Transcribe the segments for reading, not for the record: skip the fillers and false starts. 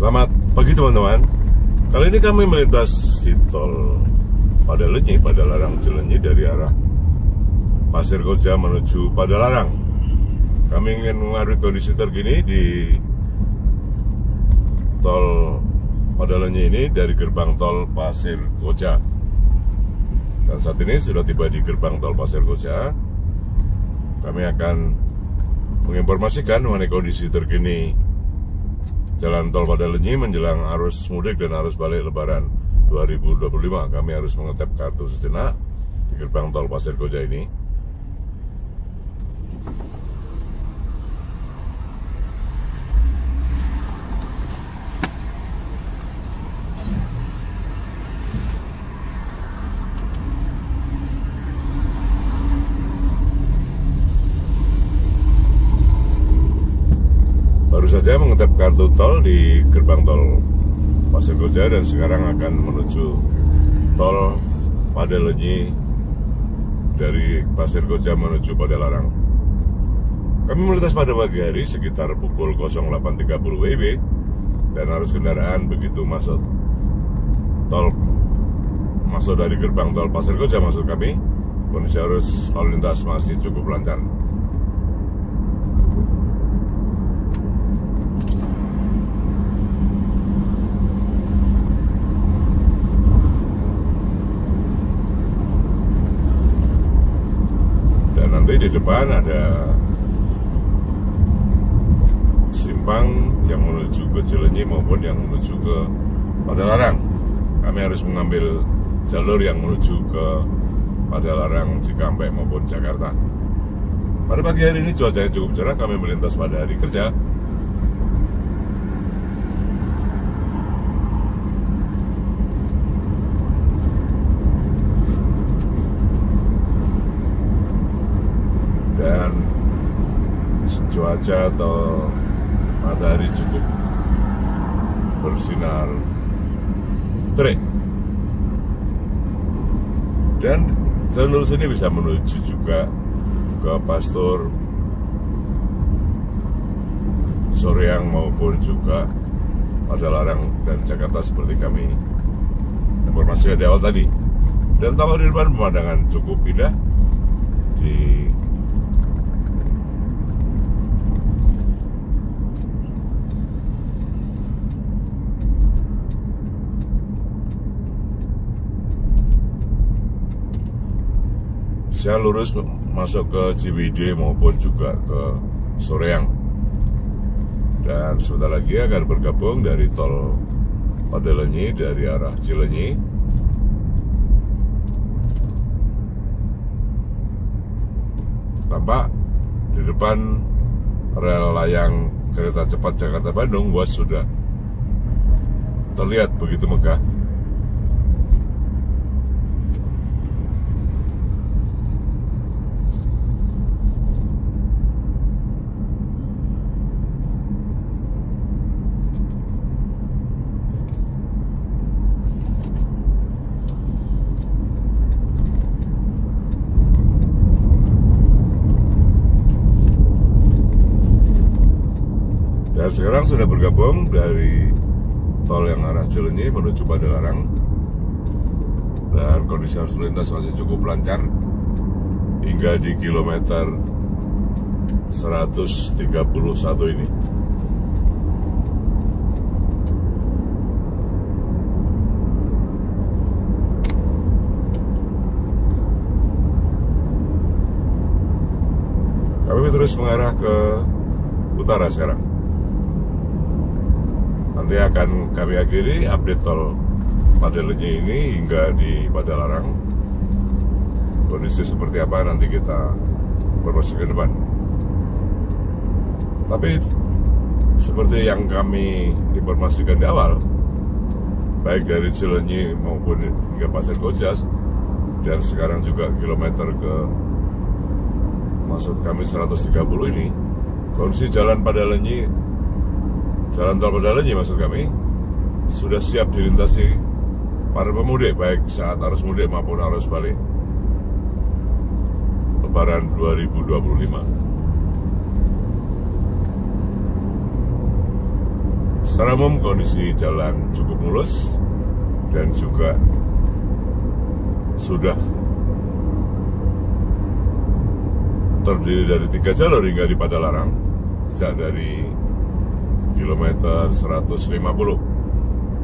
Selamat pagi teman-teman. Kali ini kami melintas di tol Padalenyi, Padalarang Cilenyi dari arah Pasir Koja menuju Padalarang. Kami ingin mengarut kondisi terkini di tol Padalenyi ini dari gerbang tol Pasir Koja. Dan saat ini sudah tiba di gerbang tol Pasir Koja. Kami akan menginformasikan mengenai kondisi terkini Jalan Tol Padalenyi menjelang arus mudik dan arus balik Lebaran 2025. Kami harus mengetap kartu sejenak di gerbang tol Pasir Koja ini. Baru saja mengetap kartu tol di gerbang tol Pasir Koja dan sekarang akan menuju tol Padalenyi dari Pasir Koja menuju Padalarang. Kami melintas pada pagi hari sekitar pukul 08.30 WIB dan arus kendaraan begitu masuk dari gerbang tol Pasir Koja maksud kami, kondisi arus lalu lintas masih cukup lancar. Nanti di depan ada simpang yang menuju ke Cilenyi maupun yang menuju ke Padalarang. Kami harus mengambil jalur yang menuju ke Padalarang, Cikampek maupun Jakarta. Pada pagi hari ini cuacanya cukup cerah, kami melintas pada hari kerja. Dan cuaca atau matahari cukup bersinar terik. Dan jalan lurus ini bisa menuju juga ke Pastur, Soreang maupun juga Padalarang dan Jakarta seperti kami informasikan di awal tadi. Dan tampak di depan pemandangan cukup indah di saya lurus masuk ke Ciwidey maupun juga ke Soreang. Dan sebentar lagi akan bergabung dari tol Padalenyi dari arah Cilenyi. Tampak di depan rel layang kereta cepat Jakarta-Bandung sudah terlihat begitu megah. Dan sekarang sudah bergabung dari tol yang arah Cilenyi menuju Padalarang. Dan kondisi arus lintas masih cukup lancar hingga di kilometer 131 ini. Kami terus mengarah ke utara sekarang. Nanti akan kami akhiri update tol Padalenyi ini hingga di Padalarang. Kondisi seperti apa nanti kita informasi ke depan. Tapi seperti yang kami informasikan di awal, baik dari Cilenyi maupun hingga Pasir Koja, dan sekarang juga kilometer ke maksud kami 130 ini, kondisi jalan Padalenyi, jalan tol Padalenyi maksud kami, sudah siap dilintasi para pemudik baik saat arus mudik maupun arus balik Lebaran 2025. Secara umum kondisi jalan cukup mulus dan juga sudah terdiri dari 3 jalur hingga di Padalarang sejak dari kilometer 150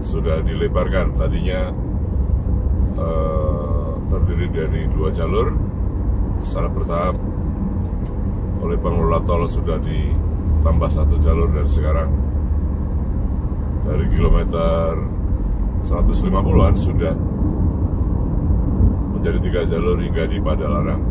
sudah dilebarkan. Tadinya terdiri dari 2 jalur secara bertahap oleh pengelola tol sudah ditambah 1 jalur, dan sekarang dari kilometer 150-an sudah menjadi 3 jalur hingga di Padalarang.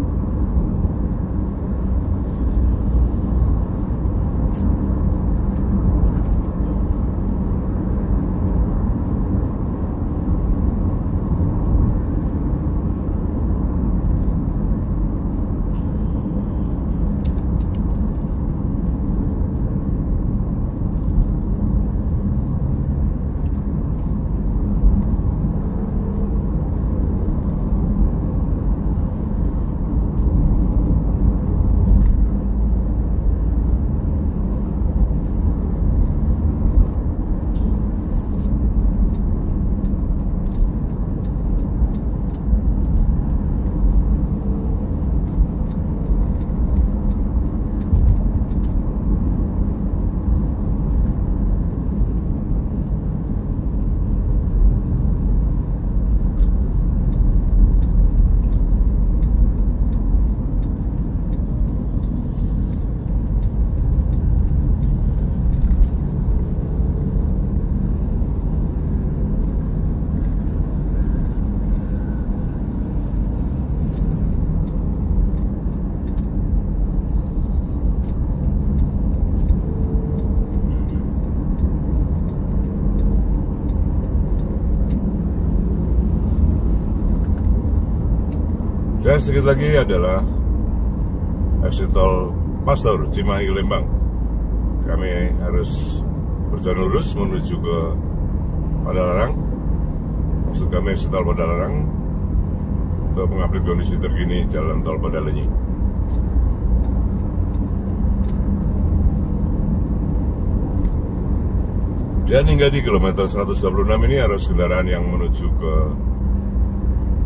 Dan sedikit lagi adalah exit tol Pasteur Cimahi Lembang. Kami harus berjalan lurus menuju ke Padalarang. Maksud kami exit tol Padalarang untuk mengupdate kondisi terkini jalan tol Padalenyi. Dan hingga di kilometer 126 ini arus kendaraan yang menuju ke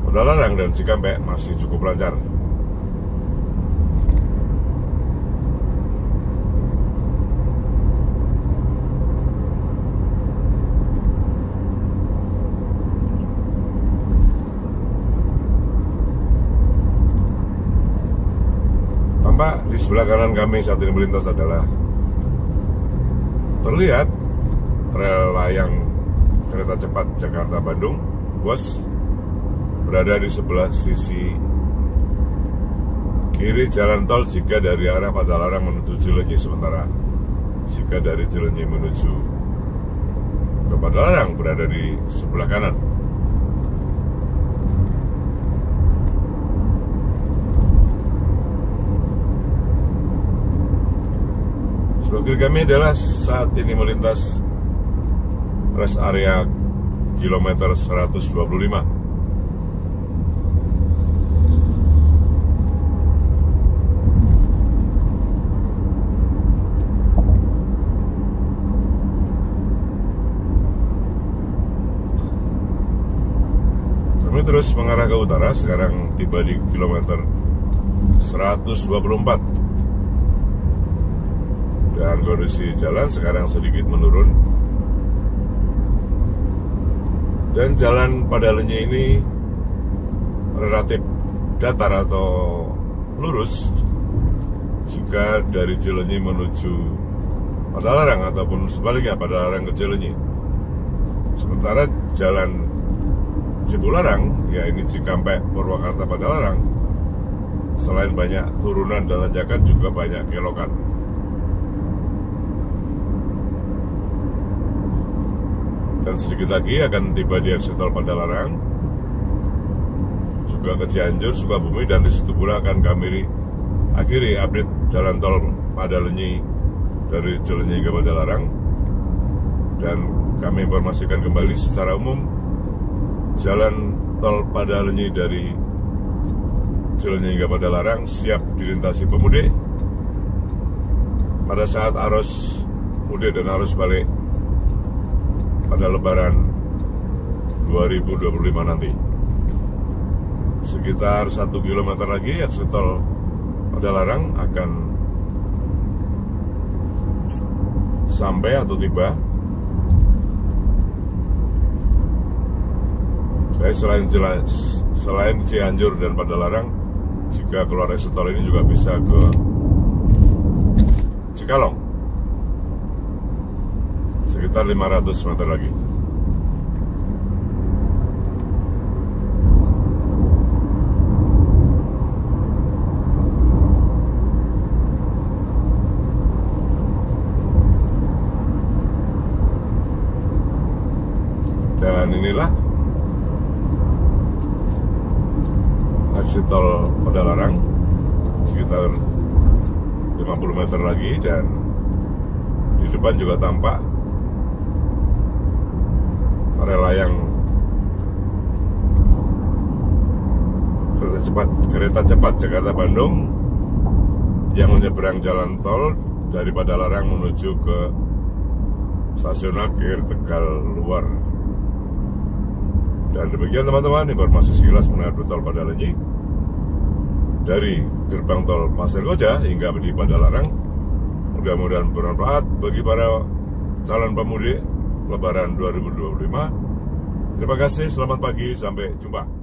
Padalarang dan Cikampek masih cukup lancar. Tampak di sebelah kanan kami saat ini melintas adalah terlihat rel layang kereta cepat Jakarta-Bandung, bos, berada di sebelah sisi kiri jalan tol jika dari arah Padalarang menuju Cileunyi, sementara jika dari Cileunyi menuju ke Padalarang berada di sebelah kanan. Sebelah kiri kami adalah saat ini melintas rest area kilometer 125. Kami terus mengarah ke utara, sekarang tiba di kilometer 124. Dan kondisi jalan sekarang sedikit menurun. Dan jalan Padalenyi ini relatif datar atau lurus jika dari Cileunyi menuju Padalarang ataupun sebaliknya Padalarang ke Cileunyi. Sementara jalan Cipularang, ya ini Cikampek, Purwakarta, Padalarang, selain banyak turunan dan tanjakan juga banyak kelokan. Dan sedikit lagi akan tiba di exit tol Padalarang, juga ke Cianjur, Sukabumi, dan di situ pula akan kami akhiri update jalan tol Padalenyi dari Cileunyi ke Padalarang. Dan kami informasikan kembali secara umum jalan tol Padalenyi dari Cileunyi hingga Padalarang siap dilintasi pemudik pada saat arus mudik dan arus balik pada Lebaran 2025 nanti. Sekitar 1 km lagi eksit tol Padalarang akan sampai atau tiba. Saya selain Cianjur dan Padalarang, jika keluar eksit tol ini juga bisa ke Cikalong, sekitar 500 meter lagi. Dan inilah eksit tol Padalarang, sekitar 50 meter lagi, dan di depan juga tampak rel layang kereta cepat Jakarta-Bandung yang menyeberang jalan tol dari Padalarang menuju ke stasiun akhir Tegal Luar. Dan demikian teman-teman, informasi sekilas mengenai tol Padalenyi dari gerbang tol Pasir Koja hingga di Padalarang. Mudah-mudahan bermanfaat bagi para calon pemudik Lebaran 2025. Terima kasih, selamat pagi, sampai jumpa.